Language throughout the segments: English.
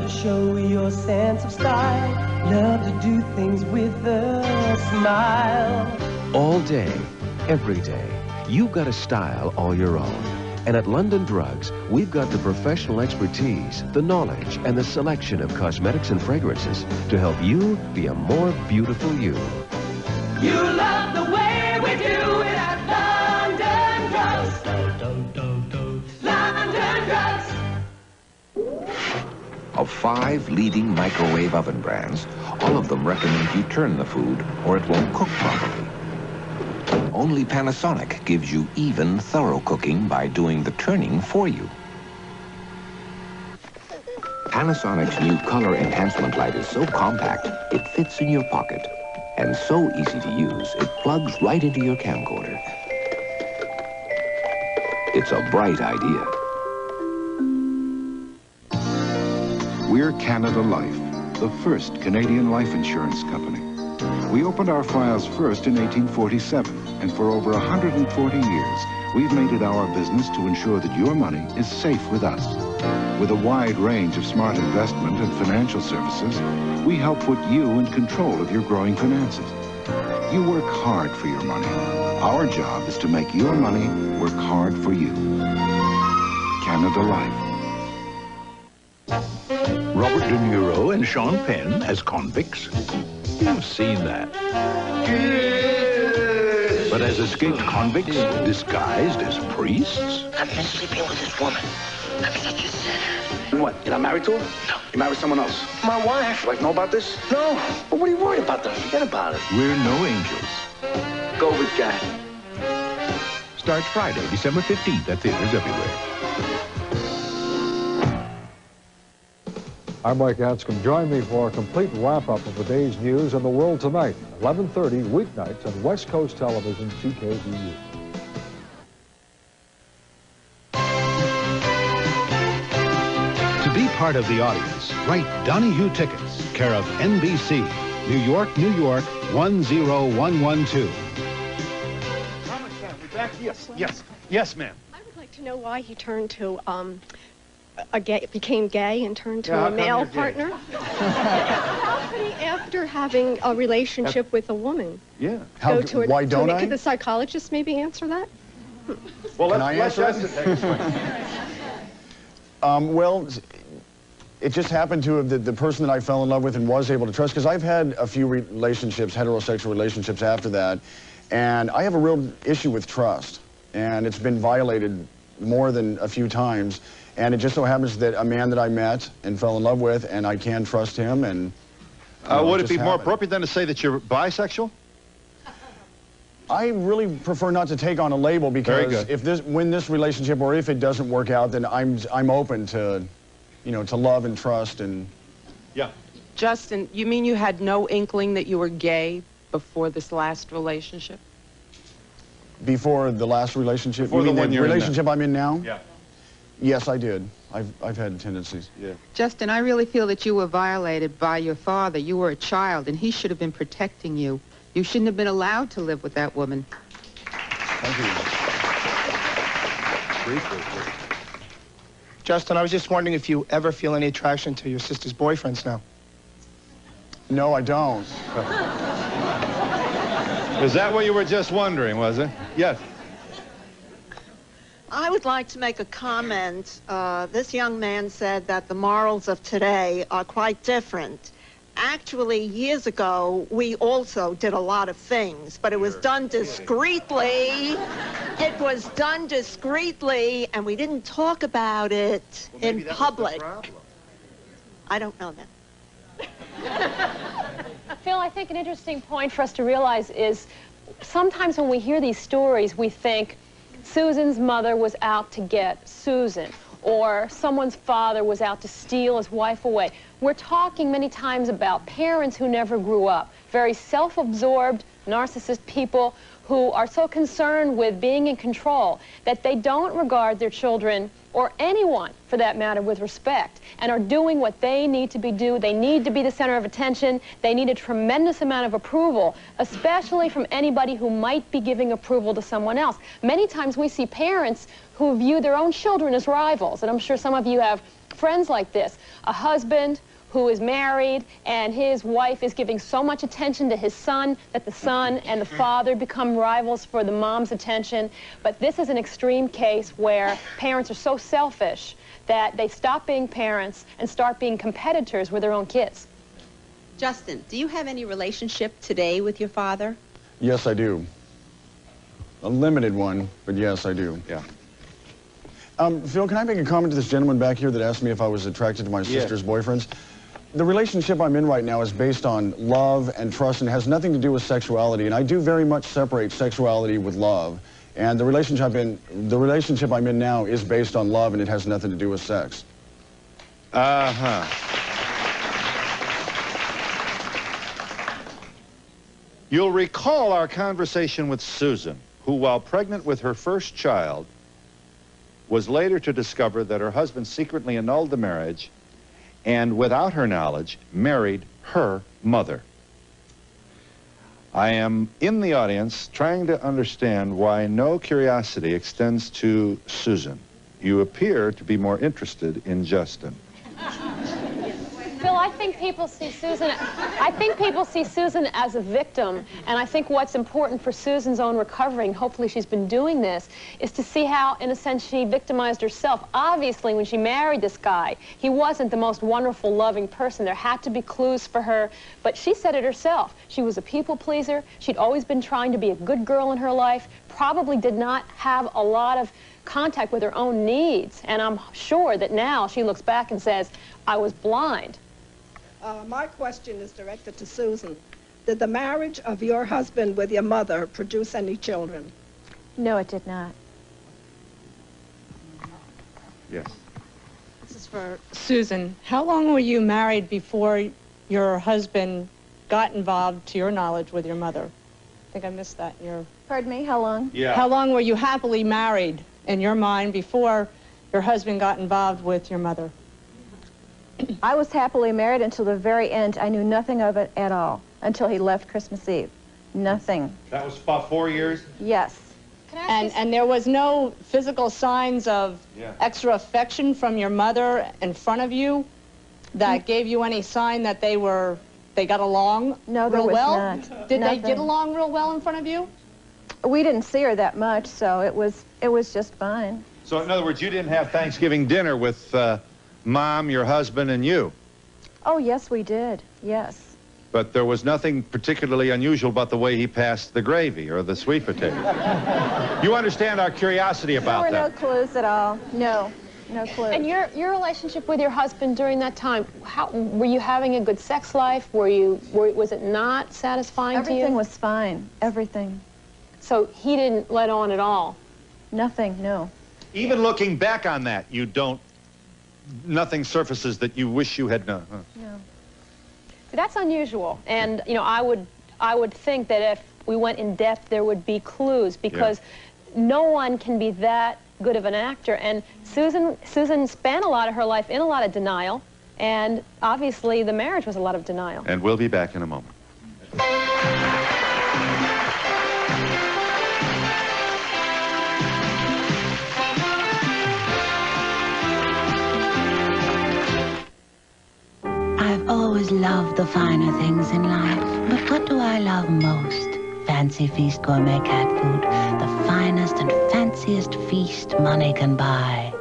to show your sense of style. Love to do things with a smile. All day, every day, you've got a style all your own. And at London Drugs, we've got the professional expertise, the knowledge, and the selection of cosmetics and fragrances to help you be a more beautiful you. You love the way we do it at London Drugs. London Drugs. Of 5 leading microwave oven brands, all of them recommend you turn the food or it won't cook properly. Only Panasonic gives you even, thorough cooking by doing the turning for you. Panasonic's new color enhancement light is so compact, it fits in your pocket. And so easy to use, it plugs right into your camcorder. It's a bright idea. We're Canada Life, the first Canadian life insurance company. We opened our files first in 1847, and for over 140 years, we've made it our business to ensure that your money is safe with us. With a wide range of smart investment and financial services, we help put you in control of your growing finances. You work hard for your money. Our job is to make your money work hard for you. Canada Life. Robert De Niro and Sean Penn as convicts. You've seen that. But as escaped convicts disguised as priests? I've been sleeping with this woman. I thought you said her. What, you're not married to her? No. You married someone else? My wife. Would you like to know about this? No. But what are you worried about them? Forget about it. We're no angels. Go with Guy. Starts Friday, December 15th at theaters everywhere. I'm Mike Anscombe. Join me for a complete wrap-up of the day's news and the world tonight, 11:30 weeknights on West Coast Television, CKVU. To be part of the audience, write Donahue Tickets, care of NBC, New York, New York, 10112. Yes, ma'am. I would like to know why he turned to, became gay and turned to a male partner. How could he, after having a relationship with a woman, Why don't I? Could the psychologist maybe answer that? Well, Can I answer well, it just happened to have the person that I fell in love with and was able to trust, because I've had a few relationships, heterosexual relationships after that, and I have a real issue with trust, and it's been violated more than a few times. And it just so happens that a man that I met and fell in love with, and I can trust him, and... would it be more appropriate then to say that you're bisexual? I really prefer not to take on a label, because when this relationship, or if it doesn't work out, then I'm open to, to love and trust and... Yeah. Justin, you mean you had no inkling that you were gay before this last relationship? Before the last relationship? Before you mean the relationship I'm in now? Yeah. Yes, I did. I've had tendencies. Yeah. Justin, I really feel that you were violated by your father. You were a child, and he should have been protecting you. You shouldn't have been allowed to live with that woman. Thank you. Briefly. Justin, I was just wondering if you ever feel any attraction to your sister's boyfriends now. No, I don't. Is that what you were just wondering, was it? Yes. I would like to make a comment. This young man said that the morals of today are quite different. Actually, years ago, we also did a lot of things, but it was done discreetly. It was done discreetly, and we didn't talk about it in public. I don't know that. Phil, I think an interesting point for us to realize is sometimes when we hear these stories, we think Susan's mother was out to get Susan, or someone's father was out to steal his wife away. We're talking many times about parents who never grew up, very self-absorbed, narcissist people who are so concerned with being in control that they don't regard their children, or anyone for that matter, with respect, and are doing what they need to be do. They need to be the center of attention. They need a tremendous amount of approval, especially from anybody who might be giving approval to someone else. Many times we see parents who view their own children as rivals, and I'm sure some of you have friends like this. A husband who is married and his wife is giving so much attention to his son that the son and the father become rivals for the mom's attention. But this is an extreme case where parents are so selfish that they stop being parents and start being competitors with their own kids. Justin, do you have any relationship today with your father? Yes, I do. A limited one, but yes, I do. Yeah. Phil, can I make a comment to this gentleman back here that asked me if I was attracted to my sister's boyfriends? The relationship I'm in right now is based on love and trust and has nothing to do with sexuality, and I do very much separate sexuality with love. And the relationship I'm in now is based on love, and it has nothing to do with sex. Uh-huh. You'll recall our conversation with Susan, who, while pregnant with her first child, was later to discover that her husband secretly annulled the marriage and, without her knowledge, married her mother. I am in the audience trying to understand why no curiosity extends to Susan. You appear to be more interested in Justin. Phil, I think people see Susan as a victim, and I think what's important for Susan's own recovery, and hopefully she's been doing this, is to see how, in a sense, she victimized herself. Obviously, when she married this guy, he wasn't the most wonderful, loving person. There had to be clues for her, but she said it herself. She was a people pleaser. She'd always been trying to be a good girl in her life, probably did not have a lot of contact with her own needs, and I'm sure that now she looks back and says, I was blind. My question is directed to Susan. Did the marriage of your husband with your mother produce any children? No, it did not. Yes. This is for Susan. How long were you married before your husband got involved, to your knowledge, with your mother? I think I missed that in your... Pardon me, how long? Yeah. How long were you happily married, in your mind, before your husband got involved with your mother? I was happily married until the very end. I knew nothing of it at all until he left Christmas Eve. Nothing. That was about 4 years? Yes. And there was no physical signs of extra affection from your mother in front of you that gave you any sign that they got along No, there real was well? not. Did Nothing. they get along real well in front of you? We didn't see her that much, so it was just fine. So, in other words, you didn't have Thanksgiving dinner with Mom, your husband, and you? Oh, yes, we did. Yes. But there was nothing particularly unusual about the way he passed the gravy or the sweet potato. You understand our curiosity about that? There were no clues at all. No, no clues. And your relationship with your husband during that time, were you having a good sex life? Was it not satisfying to you? Everything was fine. Everything. So he didn't let on at all? Nothing, no. Even looking back on that, nothing surfaces that you wish you had known. Huh? No. That's unusual, and I would think that if we went in depth, there would be clues, because no one can be that good of an actor. And Susan spent a lot of her life in a lot of denial, and obviously the marriage was a lot of denial. And we'll be back in a moment. I've always loved the finer things in life, but what do I love most? Fancy Feast gourmet cat food, the finest and fanciest feast money can buy.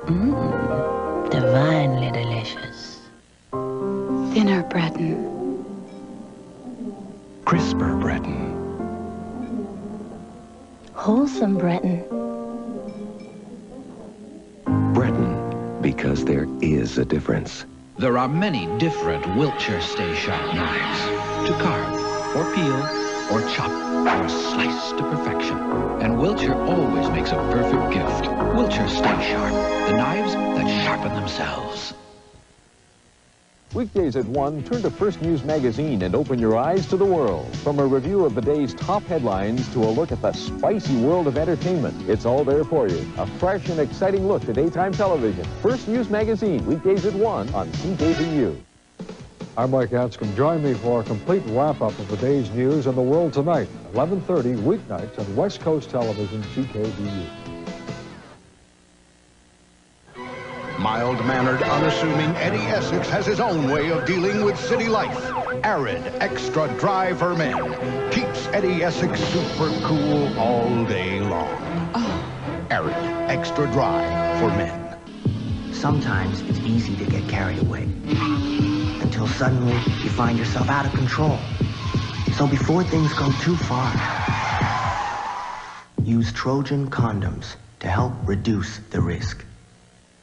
Mmm, divinely delicious. Thinner Breton. Crisper Breton. Wholesome Breton. Breton, because there is a difference. There are many different Wiltshire Stay Sharp knives to carve, or peel, or chop, or slice to perfection. And Wiltshire always makes a perfect gift. Wiltshire Stay Sharp, the knives that sharpen themselves. Weekdays at 1, turn to First News Magazine and open your eyes to the world. From a review of the day's top headlines to a look at the spicy world of entertainment, it's all there for you. A fresh and exciting look to daytime television. First News Magazine, weekdays at 1 on CKVU. I'm Mike Anscombe. Join me for a complete wrap-up of the day's news and the world tonight, 11:30 weeknights on West Coast Television, CKVU. Mild-mannered, unassuming Eddie Essex has his own way of dealing with city life. Arrid Extra Dry for Men keeps Eddie Essex super cool all day long. Arrid Extra Dry for Men. Sometimes it's easy to get carried away until suddenly you find yourself out of control. So before things go too far, use Trojan condoms to help reduce the risk.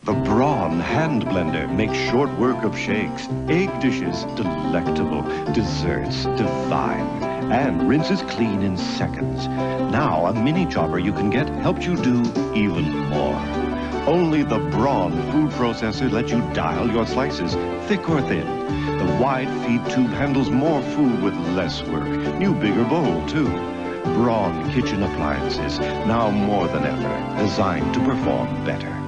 The Braun hand blender makes short work of shakes, egg dishes delectable, desserts divine, and rinses clean in seconds. Now a mini chopper you can get helps you do even more. Only the Braun food processor lets you dial your slices, thick or thin. The wide feed tube handles more food with less work. New bigger bowl, too. Braun kitchen appliances, now more than ever, designed to perform better.